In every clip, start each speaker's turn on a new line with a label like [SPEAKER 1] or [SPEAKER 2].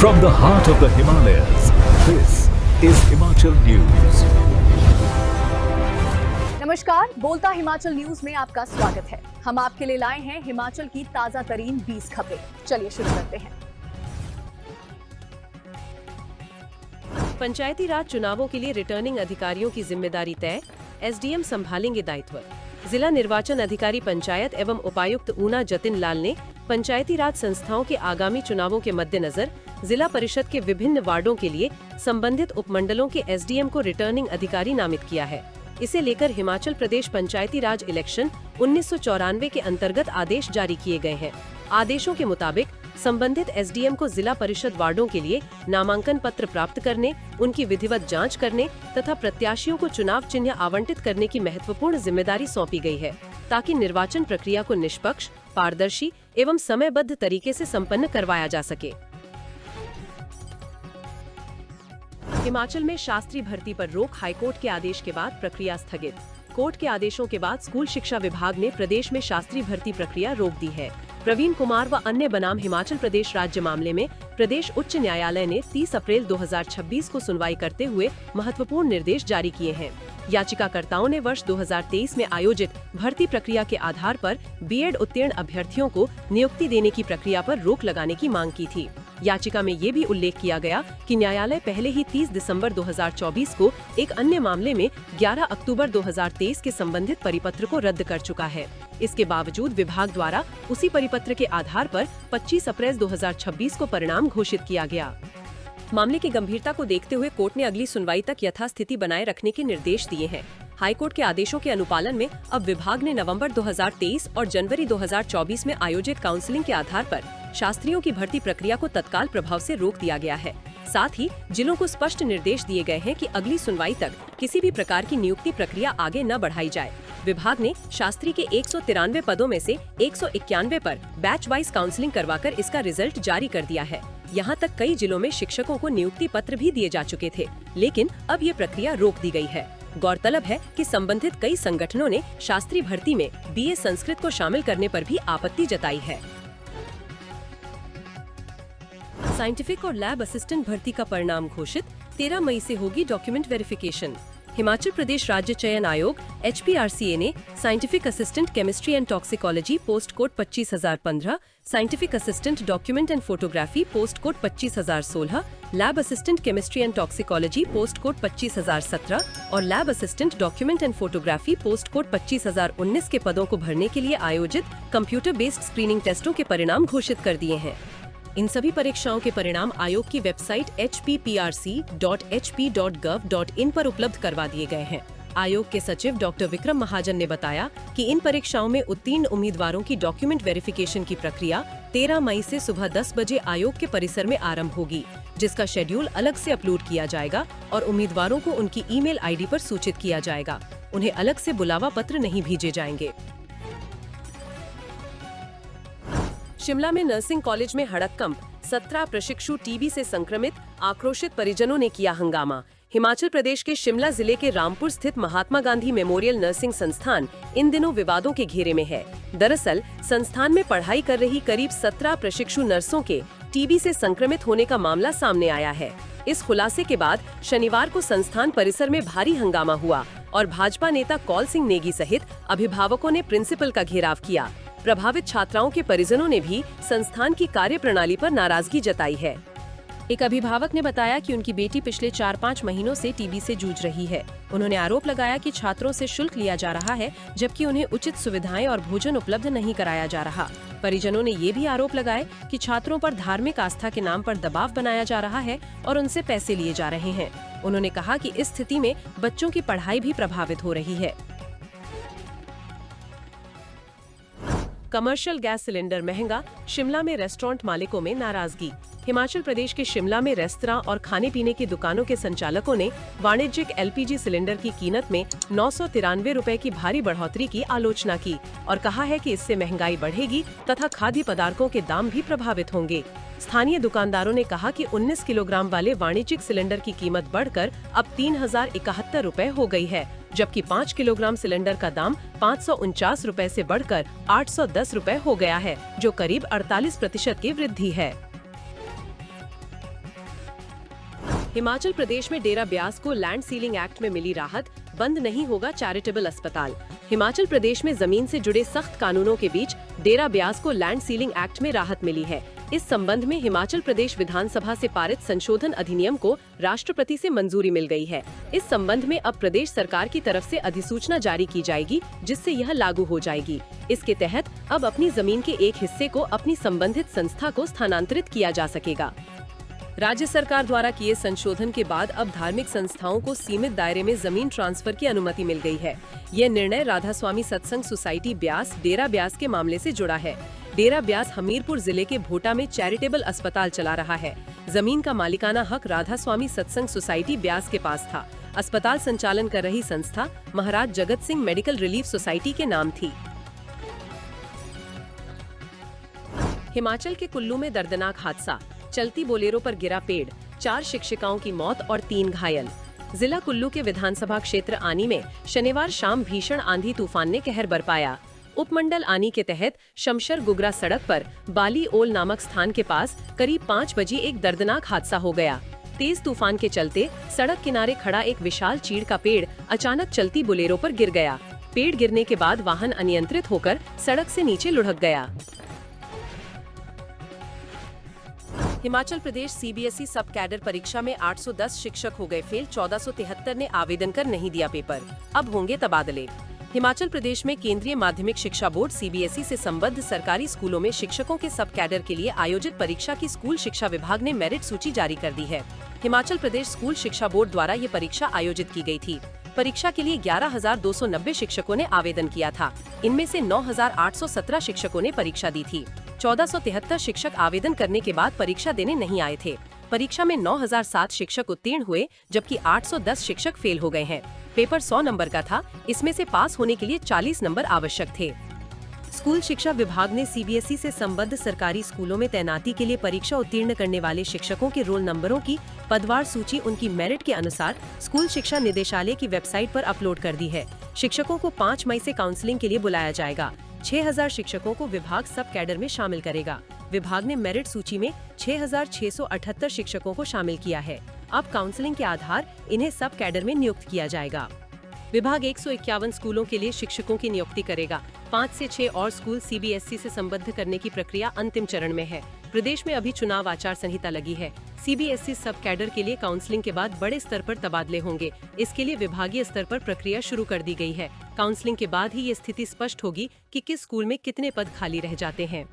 [SPEAKER 1] From the heart of the Himalayas, this is Himachal News.
[SPEAKER 2] नमस्कार, बोलता Himachal news में आपका स्वागत है। हम आपके लिए लाए हैं हिमाचल की ताजा तरीन 20 खबरें। चलिए शुरू करते हैं।
[SPEAKER 3] पंचायती राज चुनावों के लिए रिटर्निंग अधिकारियों की जिम्मेदारी तय, एसडीएम संभालेंगे दायित्व। जिला निर्वाचन अधिकारी पंचायत एवं उपायुक्त ऊना जतिन लाल ने पंचायती राज संस्थाओं के आगामी चुनावों के मद्देनजर जिला परिषद के विभिन्न वार्डों के लिए संबंधित उपमंडलों के एसडीएम को रिटर्निंग अधिकारी नामित किया है। इसे लेकर हिमाचल प्रदेश पंचायती राज इलेक्शन 1994 के अंतर्गत आदेश जारी किए गए हैं। आदेशों के मुताबिक संबंधित एसडीएम को जिला परिषद वार्डों के लिए नामांकन पत्र प्राप्त करने, उनकी विधिवत जांच करने तथा प्रत्याशियों को चुनाव चिन्ह आवंटित करने की महत्वपूर्ण जिम्मेदारी सौंपी गई है, ताकि निर्वाचन प्रक्रिया को निष्पक्ष, पारदर्शी एवं समयबद्ध तरीके से संपन्न करवाया जा सके। हिमाचल में शास्त्री भर्ती पर रोक, हाईकोर्ट के आदेश के बाद प्रक्रिया स्थगित। कोर्ट के आदेशों के बाद स्कूल शिक्षा विभाग ने प्रदेश में शास्त्री भर्ती प्रक्रिया रोक दी है। प्रवीण कुमार व अन्य बनाम हिमाचल प्रदेश राज्य मामले में प्रदेश उच्च न्यायालय ने 30 अप्रैल 2026 को सुनवाई करते हुए महत्वपूर्ण निर्देश जारी किए हैं। याचिकाकर्ताओं ने वर्ष 2023 में आयोजित भर्ती प्रक्रिया के आधार पर बीएड उत्तीर्ण अभ्यर्थियों को नियुक्ति देने की प्रक्रिया पर रोक लगाने की मांग की थी। याचिका में ये भी उल्लेख किया गया कि न्यायालय पहले ही 30 दिसंबर 2024 को एक अन्य मामले में 11 अक्टूबर 2023 के संबंधित परिपत्र को रद्द कर चुका है। इसके बावजूद विभाग द्वारा उसी परिपत्र के आधार पर 25 अप्रैल 2026 को परिणाम घोषित किया गया। मामले की गंभीरता को देखते हुए कोर्ट ने अगली सुनवाई तक यथास्थिति बनाए रखने के निर्देश दिए हैं। हाईकोर्ट के आदेशों के अनुपालन में अब विभाग ने नवंबर 2023 और जनवरी 2024 में आयोजित काउंसलिंग के आधार पर शास्त्रियों की भर्ती प्रक्रिया को तत्काल प्रभाव से रोक दिया गया है। साथ ही जिलों को स्पष्ट निर्देश दिए गए हैं कि अगली सुनवाई तक किसी भी प्रकार की नियुक्ति प्रक्रिया आगे न बढ़ाई जाए। विभाग ने शास्त्री के 193 पदों में से 191 पर बैच वाइज काउंसलिंग करवाकर इसका रिजल्ट जारी कर दिया है। यहाँ तक कई जिलों में शिक्षकों को नियुक्ति पत्र भी दिए जा चुके थे, लेकिन अब ये प्रक्रिया रोक दी गई है। गौरतलब है कि संबंधित कई संगठनों ने शास्त्री भर्ती में बीए संस्कृत को शामिल करने पर भी आपत्ति जताई है। साइंटिफिक और लैब असिस्टेंट भर्ती का परिणाम घोषित, 13 मई से होगी डॉक्यूमेंट वेरिफिकेशन। हिमाचल प्रदेश राज्य चयन आयोग HPRCA ने scientific assistant chemistry and toxicology post code 25,015, scientific assistant document and photography post code 25,016, lab assistant chemistry and toxicology post code 25,017 और lab assistant document and photography post code 25,019 के पदों को भरने के लिए आयोजित कंप्यूटर बेस्ड स्क्रीनिंग टेस्टों के परिणाम घोषित कर दिए हैं। इन सभी परीक्षाओं के परिणाम आयोग की वेबसाइट hpprc.hp.gov.in पर उपलब्ध करवा दिए गए हैं। आयोग के सचिव डॉक्टर विक्रम महाजन ने बताया कि इन परीक्षाओं में उत्तीर्ण उम्मीदवारों की डॉक्यूमेंट वेरिफिकेशन की प्रक्रिया 13 मई से सुबह 10 बजे आयोग के परिसर में आरंभ होगी, जिसका शेड्यूल अलग से अपलोड किया जाएगा और उम्मीदवारों को उनकी ईमेल आईडी पर सूचित किया जाएगा। उन्हें अलग से बुलावा पत्र नहीं भेजे जाएंगे। शिमला में नर्सिंग कॉलेज में हड़कंप, 17 प्रशिक्षु टीबी से संक्रमित, आक्रोशित परिजनों ने किया हंगामा। हिमाचल प्रदेश के शिमला जिले के रामपुर स्थित महात्मा गांधी मेमोरियल नर्सिंग संस्थान इन दिनों विवादों के घेरे में है। दरअसल संस्थान में पढ़ाई कर रही करीब 17 प्रशिक्षु नर्सों के टीबी से संक्रमित होने का मामला सामने आया है। इस खुलासे के बाद शनिवार को संस्थान परिसर में भारी हंगामा हुआ और भाजपा नेता कौल सिंह नेगी सहित अभिभावकों ने प्रिंसिपल का घेराव किया। प्रभावित छात्राओं के परिजनों ने भी संस्थान की कार्यप्रणाली पर नाराजगी जताई है। एक अभिभावक ने बताया कि उनकी बेटी पिछले 4-5 महीनों से टीबी से जूझ रही है। उन्होंने आरोप लगाया कि छात्रों से शुल्क लिया जा रहा है, जबकि उन्हें उचित सुविधाएं और भोजन उपलब्ध नहीं कराया जा रहा। परिजनों ने ये भी आरोप लगाए कि छात्रों पर धार्मिक आस्था के नाम पर दबाव बनाया जा रहा है और उनसे पैसे लिए जा रहे हैं। उन्होंने कहा कि इस स्थिति में बच्चों की पढ़ाई भी प्रभावित हो रही है। कमर्शियल गैस सिलेंडर महंगा, शिमला में रेस्टोरेंट मालिकों में नाराजगी। हिमाचल प्रदेश के शिमला में रेस्तरां और खाने पीने की दुकानों के संचालकों ने वाणिज्यिक LPG सिलेंडर की कीमत में 993 रुपए की भारी बढ़ोतरी की आलोचना की और कहा है कि इससे महंगाई बढ़ेगी तथा खाद्य पदार्थों के दाम भी प्रभावित होंगे। स्थानीय दुकानदारों ने कहा कि 19 किलोग्राम वाले वाणिज्यिक सिलेंडर की कीमत बढ़कर अब 3,071 रुपए हो गई है, जबकि 5 किलोग्राम सिलेंडर का दाम 549 रुपए से बढ़कर 810 रुपए हो गया है, जो करीब 48% की वृद्धि है। हिमाचल प्रदेश में डेरा ब्यास को लैंड सीलिंग एक्ट में मिली राहत, बंद नहीं होगा चैरिटेबल अस्पताल। हिमाचल प्रदेश में जमीन से जुड़े सख्त कानूनों के बीच डेरा ब्यास को लैंड सीलिंग एक्ट में राहत मिली है। इस संबंध में हिमाचल प्रदेश विधानसभा से पारित संशोधन अधिनियम को राष्ट्रपति से मंजूरी मिल गई है। इस संबंध में अब प्रदेश सरकार की तरफ से अधिसूचना जारी की जाएगी, जिससे यह लागू हो जाएगी। इसके तहत अब अपनी जमीन के एक हिस्से को अपनी संबंधित संस्था को स्थानांतरित किया जा सकेगा। राज्य सरकार द्वारा किए संशोधन के बाद अब धार्मिक संस्थाओं को सीमित दायरे में जमीन ट्रांसफर की अनुमति मिल गई है। यह निर्णय राधा स्वामी सत्संग सोसाइटी ब्यास डेरा ब्यास के मामले से जुड़ा है। डेरा ब्यास हमीरपुर जिले के भोटा में चैरिटेबल अस्पताल चला रहा है। जमीन का मालिकाना हक राधा स्वामी सत्संग सोसाइटी ब्यास के पास था। अस्पताल संचालन कर रही संस्था महाराज Jagat Singh medical relief society के नाम थी। हिमाचल के कुल्लू में दर्दनाक हादसा, चलती बोलेरो पर गिरा पेड़, 4 शिक्षिकाओं की मौत और 3 घायल। जिला कुल्लू के विधानसभा क्षेत्र आनी में शनिवार शाम भीषण आंधी तूफान ने कहर बरपाया। उपमंडल आनी के तहत शमशर गुगरा सड़क पर बाली ओल नामक स्थान के पास करीब 5 बजे एक दर्दनाक हादसा हो गया। तेज तूफान के चलते सड़क किनारे खड़ा एक विशाल चीड़ का पेड़ अचानक चलती बोलेरो पर गिर गया। पेड़ गिरने के बाद वाहन अनियंत्रित होकर सड़क से नीचे लुढ़क गया। हिमाचल प्रदेश सीबीएसई सब कैडर परीक्षा में 810 शिक्षक हो गए फेल, 1473 ने आवेदन कर नहीं दिया पेपर, अब होंगे तबादले। हिमाचल प्रदेश में केंद्रीय माध्यमिक शिक्षा बोर्ड सीबीएसई से संबद्ध सरकारी स्कूलों में शिक्षकों के सब कैडर के लिए आयोजित परीक्षा की स्कूल शिक्षा विभाग ने मेरिट सूची जारी कर दी है। हिमाचल प्रदेश स्कूल शिक्षा बोर्ड द्वारा ये परीक्षा आयोजित की गई थी। परीक्षा के लिए 11,290 शिक्षकों ने आवेदन किया था। इनमें से 9,817 शिक्षकों ने परीक्षा दी थी। 1473 शिक्षक आवेदन करने के बाद परीक्षा देने नहीं आए थे। परीक्षा में 9,007 शिक्षक उत्तीर्ण हुए, जबकि 810 शिक्षक फेल हो गए हैं। पेपर 100 नंबर का था, इसमें से पास होने के लिए 40 नंबर आवश्यक थे। स्कूल शिक्षा विभाग ने सीबीएसई से संबद्ध सरकारी स्कूलों में तैनाती के लिए परीक्षा उत्तीर्ण करने वाले शिक्षकों के रोल नंबरों की पदवार सूची उनकी मेरिट के अनुसार स्कूल शिक्षा निदेशालय की वेबसाइट पर अपलोड कर दी है। शिक्षकों को 5 मई से काउंसलिंग के लिए बुलाया जाएगा। 6,000 शिक्षकों को विभाग सब कैडर में शामिल करेगा। विभाग ने मेरिट सूची में 6,678 शिक्षकों को शामिल किया है। अब काउंसलिंग के आधार इन्हें सब कैडर में नियुक्त किया जाएगा। विभाग 151 स्कूलों के लिए शिक्षकों की नियुक्ति करेगा। 5 से 6 और स्कूल सीबीएसई से संबद्ध करने की प्रक्रिया अंतिम चरण में है। प्रदेश में अभी चुनाव आचार संहिता लगी है। सीबीएसई सब कैडर के लिए काउंसलिंग के बाद बड़े स्तर पर तबादले होंगे। इसके लिए विभागीय स्तर पर प्रक्रिया शुरू कर दी गई है। काउंसलिंग के बाद ही ये स्थिति स्पष्ट होगी कि किस स्कूल में कितने पद खाली रह जाते हैं।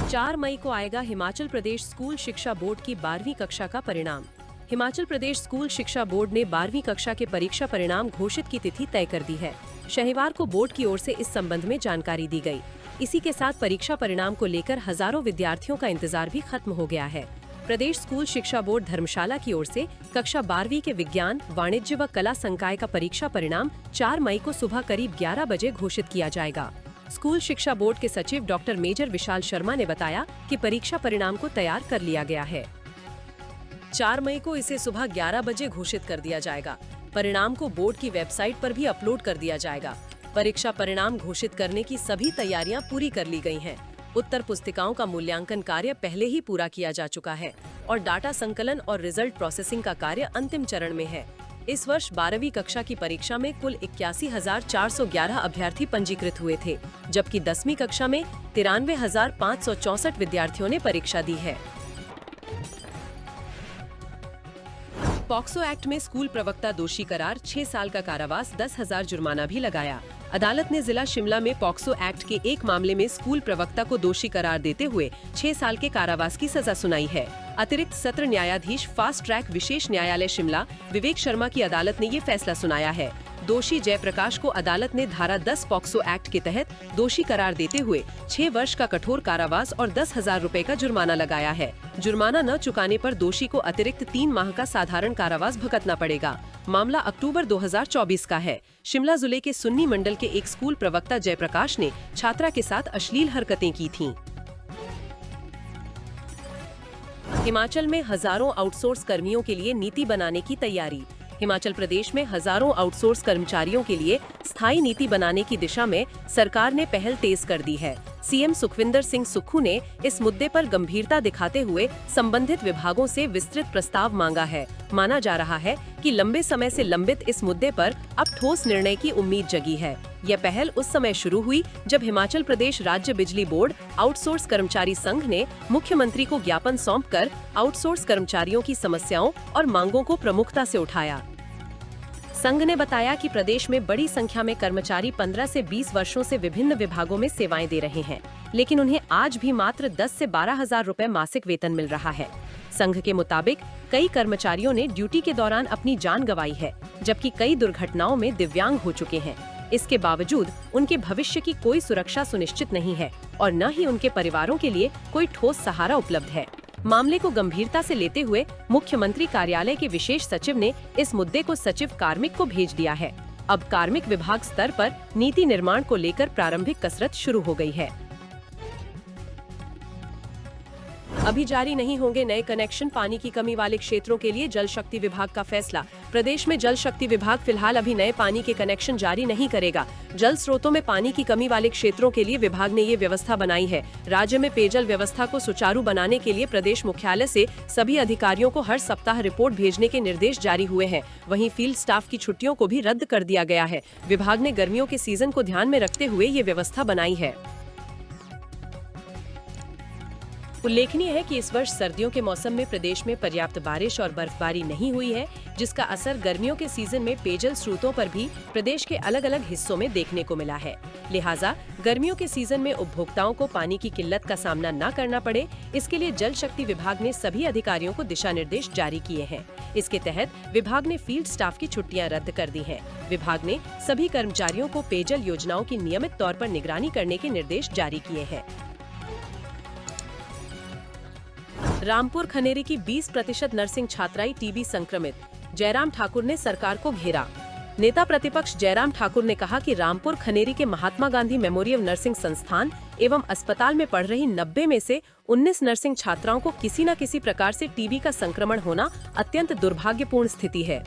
[SPEAKER 3] 4 मई को आएगा हिमाचल प्रदेश स्कूल शिक्षा बोर्ड की 12वीं कक्षा का परिणाम। हिमाचल प्रदेश स्कूल शिक्षा बोर्ड ने 12वीं कक्षा के परीक्षा परिणाम घोषित की तिथि तय कर दी है। शनिवार को बोर्ड की ओर से इस संबंध में जानकारी दी गई। इसी के साथ परीक्षा परिणाम को लेकर हजारों विद्यार्थियों का इंतजार भी खत्म हो गया है। प्रदेश स्कूल शिक्षा बोर्ड धर्मशाला की ओर से कक्षा 12वीं के विज्ञान, वाणिज्य व कला संकाय का परीक्षा परिणाम 4 मई को सुबह करीब 11 बजे घोषित किया जाएगा। स्कूल शिक्षा बोर्ड के सचिव डॉक्टर मेजर विशाल शर्मा ने बताया कि परीक्षा परिणाम को तैयार कर लिया गया है। 4 मई को इसे सुबह 11 बजे घोषित कर दिया जाएगा। परिणाम को बोर्ड की वेबसाइट पर भी अपलोड कर दिया जाएगा। परीक्षा परिणाम घोषित करने की सभी तैयारियां पूरी कर ली गई हैं। उत्तर पुस्तिकाओं का मूल्यांकन कार्य पहले ही पूरा किया जा चुका है और डाटा संकलन और रिजल्ट प्रोसेसिंग का कार्य अंतिम चरण में है। इस वर्ष 12वीं कक्षा की परीक्षा में कुल 81,411 अभ्यर्थी पंजीकृत हुए थे, जबकि 10वीं कक्षा में 93,564 विद्यार्थियों ने परीक्षा दी है। पॉक्सो एक्ट में स्कूल प्रवक्ता दोषी करार, 6 साल का कारावास, 10,000 जुर्माना भी लगाया। अदालत ने जिला शिमला में पॉक्सो एक्ट के एक मामले में स्कूल प्रवक्ता को दोषी करार देते हुए 6 साल के कारावास की सजा सुनाई है। अतिरिक्त सत्र न्यायाधीश फास्ट ट्रैक विशेष न्यायालय शिमला विवेक शर्मा की अदालत ने ये फैसला सुनाया है। दोषी जयप्रकाश को अदालत ने धारा 10 पॉक्सो एक्ट के तहत दोषी करार देते हुए 6 वर्ष का कठोर कारावास और 10,000 रुपए का जुर्माना लगाया है। जुर्माना न चुकाने पर दोषी को अतिरिक्त 3 माह का साधारण कारावास भुगतना पड़ेगा। मामला अक्टूबर 2024 का है। शिमला जिले के सुन्नी मंडल के एक स्कूल प्रवक्ता जयप्रकाश ने छात्रा के साथ अश्लील हरकतें की थीं। हिमाचल में हजारों आउटसोर्स कर्मियों के लिए नीति बनाने की तैयारी। हिमाचल प्रदेश में हजारों आउटसोर्स कर्मचारियों के लिए स्थायी नीति बनाने की दिशा में सरकार ने पहल तेज कर दी है। सीएम सुखविंदर सिंह सुक्खू ने इस मुद्दे पर गंभीरता दिखाते हुए संबंधित विभागों से विस्तृत प्रस्ताव मांगा है। माना जा रहा है कि लंबे समय से लंबित इस मुद्दे पर अब ठोस निर्णय की उम्मीद जगी है। यह पहल उस समय शुरू हुई जब हिमाचल प्रदेश राज्य बिजली बोर्ड आउटसोर्स कर्मचारी संघ ने मुख्यमंत्री को ज्ञापन सौंपकर आउटसोर्स कर्मचारियों की समस्याओं और मांगों को प्रमुखता से उठाया। संघ ने बताया कि प्रदेश में बड़ी संख्या में कर्मचारी 15 से 20 वर्षों से विभिन्न विभागों में सेवाएं दे रहे हैं, लेकिन उन्हें आज भी मात्र 10 से 12 हजार रुपए मासिक वेतन मिल रहा है। संघ के मुताबिक कई कर्मचारियों ने ड्यूटी के दौरान अपनी जान गंवाई है, जबकि कई दुर्घटनाओं में दिव्यांग हो चुके हैं। इसके बावजूद उनके भविष्य की कोई सुरक्षा सुनिश्चित नहीं है और न ही उनके परिवारों के लिए कोई ठोस सहारा उपलब्ध है। मामले को गंभीरता से लेते हुए मुख्यमंत्री कार्यालय के विशेष सचिव ने इस मुद्दे को सचिव कार्मिक को भेज दिया है। अब कार्मिक विभाग स्तर पर नीति निर्माण को लेकर प्रारंभिक कसरत शुरू हो गई है। अभी जारी नहीं होंगे नए कनेक्शन, पानी की कमी वाले क्षेत्रों के लिए जल शक्ति विभाग का फैसला। प्रदेश में जल शक्ति विभाग फिलहाल अभी नए पानी के कनेक्शन जारी नहीं करेगा। जल स्रोतों में पानी की कमी वाले क्षेत्रों के लिए विभाग ने ये व्यवस्था बनाई है। राज्य में पेयजल व्यवस्था को सुचारू बनाने के लिए प्रदेश मुख्यालय से सभी अधिकारियों को हर सप्ताह रिपोर्ट भेजने के निर्देश जारी हुए हैं। वहीं फील्ड स्टाफ की छुट्टियों को भी रद्द कर दिया गया है। विभाग ने गर्मियों के सीजन को ध्यान में रखते हुए ये व्यवस्था बनाई है। उल्लेखनीय है कि इस वर्ष सर्दियों के मौसम में प्रदेश में पर्याप्त बारिश और बर्फबारी नहीं हुई है, जिसका असर गर्मियों के सीजन में पेयजल स्रोतों पर भी प्रदेश के अलग अलग हिस्सों में देखने को मिला है। लिहाजा गर्मियों के सीजन में उपभोक्ताओं को पानी की किल्लत का सामना न करना पड़े, इसके लिए जल शक्ति विभाग ने सभी अधिकारियों को दिशा निर्देश जारी किए हैं। इसके तहत विभाग ने फील्ड स्टाफ की छुट्टियां रद्द कर दी हैं। विभाग ने सभी कर्मचारियों को पेयजल योजनाओं की नियमित तौर पर निगरानी करने के निर्देश जारी किए हैं। रामपुर खनेरी की 20% नर्सिंग छात्राई टीबी संक्रमित, जयराम ठाकुर ने सरकार को घेरा। नेता प्रतिपक्ष जयराम ठाकुर ने कहा कि रामपुर खनेरी के महात्मा गांधी मेमोरियल नर्सिंग संस्थान एवं अस्पताल में पढ़ रही 90 में से 19 नर्सिंग छात्राओं को किसी न किसी प्रकार से टीबी का संक्रमण होना अत्यंत दुर्भाग्यपूर्ण स्थिति है।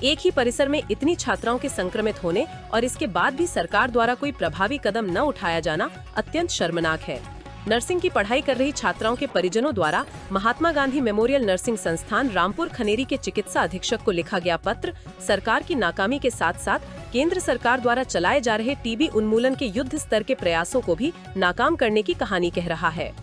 [SPEAKER 3] एक ही परिसर में इतनी छात्राओं के संक्रमित होने और इसके बाद भी सरकार द्वारा कोई प्रभावी कदम न उठाया जाना अत्यंत शर्मनाक है। नर्सिंग की पढ़ाई कर रही छात्राओं के परिजनों द्वारा महात्मा गांधी मेमोरियल नर्सिंग संस्थान रामपुर खनेरी के चिकित्सा अधीक्षक को लिखा गया पत्र सरकार की नाकामी के साथ साथ केंद्र सरकार द्वारा चलाए जा रहे टीबी उन्मूलन के युद्ध स्तर के प्रयासों को भी नाकाम करने की कहानी कह रहा है।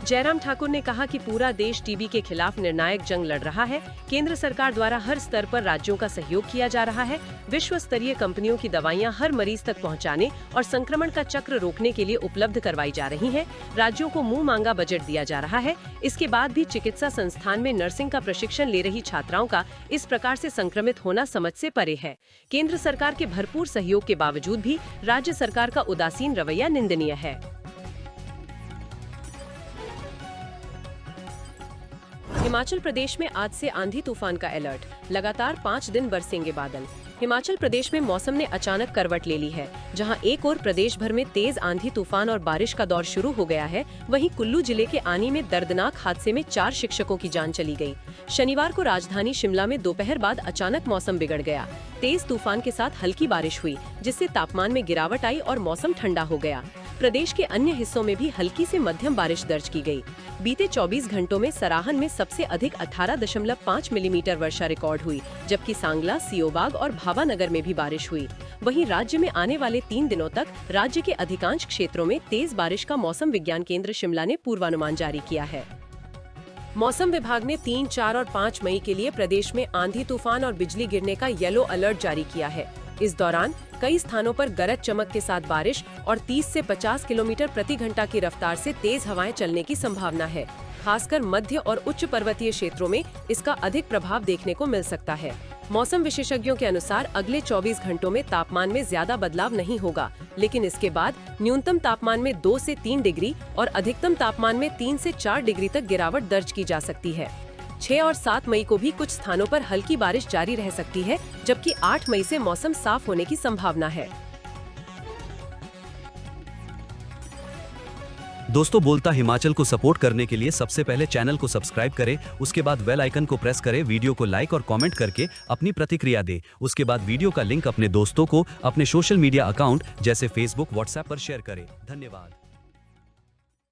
[SPEAKER 3] जयराम ठाकुर ने कहा कि पूरा देश टीबी के खिलाफ निर्णायक जंग लड़ रहा है। केंद्र सरकार द्वारा हर स्तर पर राज्यों का सहयोग किया जा रहा है। विश्व स्तरीय कंपनियों की दवाइयां हर मरीज तक पहुंचाने और संक्रमण का चक्र रोकने के लिए उपलब्ध करवाई जा रही हैं। राज्यों को मुंह मांगा बजट दिया जा रहा है। इसके बाद भी चिकित्सा संस्थान में नर्सिंग का प्रशिक्षण ले रही छात्राओं का इस प्रकार से संक्रमित होना समझ से परे है। केंद्र सरकार के भरपूर सहयोग के बावजूद भी राज्य सरकार का उदासीन रवैया निंदनीय है। हिमाचल प्रदेश में आज से आंधी तूफान का अलर्ट, लगातार 5 दिन बरसेंगे बादल। हिमाचल प्रदेश में मौसम ने अचानक करवट ले ली है। जहां एक ओर प्रदेश भर में तेज आंधी तूफान और बारिश का दौर शुरू हो गया है, वहीं कुल्लू जिले के आनी में दर्दनाक हादसे में 4 शिक्षकों की जान चली गई। शनिवार को राजधानी शिमला में दोपहर बाद अचानक मौसम बिगड़ गया। तेज तूफान के साथ हल्की बारिश हुई, जिससे तापमान में गिरावट आई और मौसम ठंडा हो गया। प्रदेश के अन्य हिस्सों में भी हल्की से मध्यम बारिश दर्ज की गई। बीते 24 घंटों में सराहन में सबसे अधिक 18.5 मिलीमीटर वर्षा रिकॉर्ड हुई, जबकि सांगला, सियोबाग और भावानगर में भी बारिश हुई। वहीं राज्य में आने वाले 3 दिनों तक राज्य के अधिकांश क्षेत्रों में तेज बारिश का मौसम विज्ञान केंद्र शिमला ने पूर्वानुमान जारी किया है। मौसम विभाग ने 3, 4 और 5 मई के लिए प्रदेश में आंधी तूफान और बिजली गिरने का येलो अलर्ट जारी किया है। इस दौरान कई स्थानों पर गरज चमक के साथ बारिश और 30 से 50 किलोमीटर प्रति घंटा की रफ्तार से तेज हवाएं चलने की संभावना है। खासकर मध्य और उच्च पर्वतीय क्षेत्रों में इसका अधिक प्रभाव देखने को मिल सकता है। मौसम विशेषज्ञों के अनुसार अगले 24 घंटों में तापमान में ज्यादा बदलाव नहीं होगा, लेकिन इसके बाद न्यूनतम तापमान में 2 से 3 डिग्री और अधिकतम तापमान में 3 से 4 डिग्री तक गिरावट दर्ज की जा सकती है। 6 और 7 मई को भी कुछ स्थानों पर हल्की बारिश जारी रह सकती है, जबकि 8 मई से मौसम साफ होने की संभावना है।
[SPEAKER 4] दोस्तों, बोलता हिमाचल को सपोर्ट करने के लिए सबसे पहले चैनल को सब्सक्राइब करें, उसके बाद बेल आइकन को प्रेस करें, वीडियो को लाइक और कमेंट करके अपनी प्रतिक्रिया दें। उसके बाद वीडियो का लिंक अपने दोस्तों को अपने सोशल मीडिया अकाउंट जैसे फेसबुक, व्हाट्सएप पर शेयर करें। धन्यवाद।